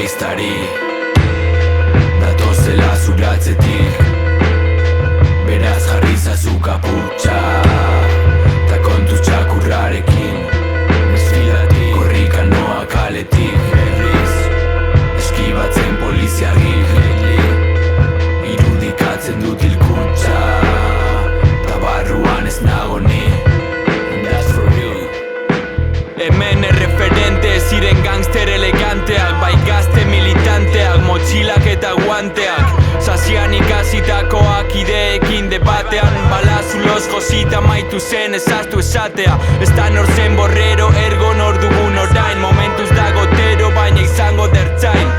ehiztari datozela zuratzetik. Beraz jarri zazu kaputxa ta kontuz txakurrarekin. Desfilatik korrika noa kaletik. Berriz eskibatzen poliziagik. Irudikatzen dut hilkutxa ta barruan ez nago ni. That's for real. Hemen erreferente ziren gangster eleganteak, bai gazte militanteak, motxilak eta guanteak. Sazian ikasitakoak ideekin debatean, balazuloz josita maitu zen ezaztu esatea. Ez da nor zen borrero, ergo nor dugun orain. Momentuz da gotero, baina izango dertzain.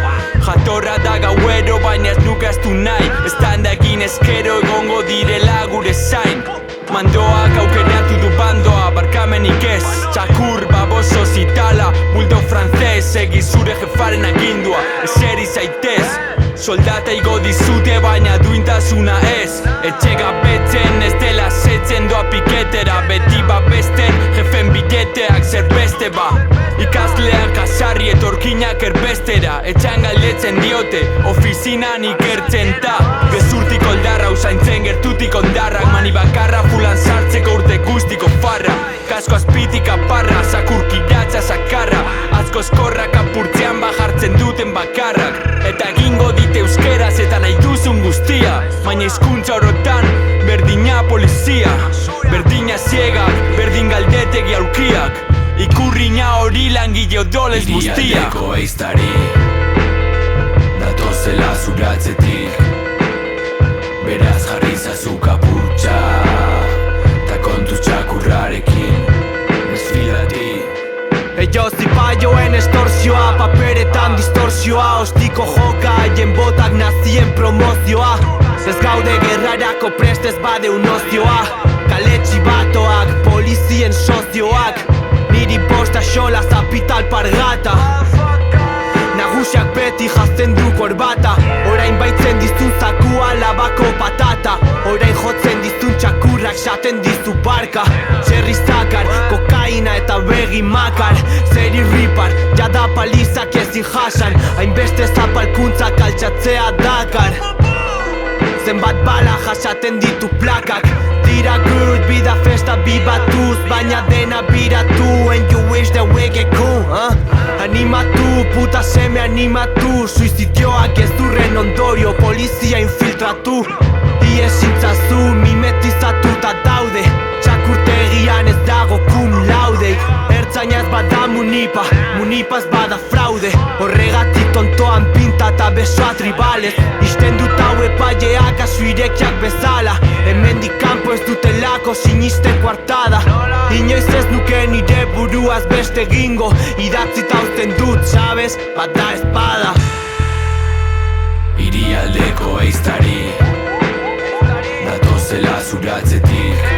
Jatorra da gauero, baina ez nukaztu nahi. Ez egin eskero egongo direla gure zain. Mandoak aukeratu du bandoa, barkamenik ez. Txakur, baboso, zitala, buldo frantzez. Egi zure jefaren agindua, eseri zaitez. Soldata igo dizute, baina duintasuna ez. Etxega betzen, ez dela setzen doa piketera. Beti babesten, jefen billeteak zerbeste ba. Ikasleak kasarri etorkinak erbestera. Etxan galdetzen diote, ofizinan ikertzen ta. Gezurtik oldarra, usaintzen gertutik ondarrak. Mani bakarra fulan sartzeko urte guztiko farra. Kasko azpitik aparra, sakurkiratza sakarra. Azko eskorrak apurtzean bajartzen duten bakarrak. Eta egingo dite euskeraz eta nahi duzun guztia. Baina hizkuntza orotan, berdina polizia. Berdina ziegak, berdin galdetegi aurkiak. Ikurriña hori langile odolez guztia. Hirialdeko ehiztari datozela zuratzetik. Beraz jarri zazu kaputxa ta kontuz txakurrarekin. Desfilatik. Eyo zipaioen estorsioa, paperetan distorsioa. Ostiko joka haien botak nazien promozioa. Ez gaude gerrarako prestez bade unozioa. Kale txibatoak, polizien sozioak. Niri posta xola zapital pargata. Nagusiak beti jazten du korbata. Orain baitzen dizun zakua labako patata. Orain jotzen dizun txakurrak xaten dizu barka. Txerri zakar, kokaina eta begi makar. Zer irripar, jada palizak ezin jasan. Hainbeste zapalkuntzak altxatzea dakar. Zenbat bala jasaten ditu plakak. Tira good, bida festa bibatuz. Baina dena biratu, and you wish that we get cool, Animatu, puta seme animatu. Suizidioak ez durren ondorio, polizia infiltratu. Iezintzazu, mimetizatuta daude. Txakurtegian ez dago cum laude. Ertzainaz bada munipa, munipaz bada fraude. Horregatik tontoan pinta eta besoa tribales. Isten dut hau epaileak asuirekiak bezala. Hemendik kanpo ez dutelako sinisten kuartada. Inoiz ez nuke nire buruaz beste gingo. Idatzita uzten dut, sabes, bada espada. Hirialdeko ehiztari datozela zuratzetik.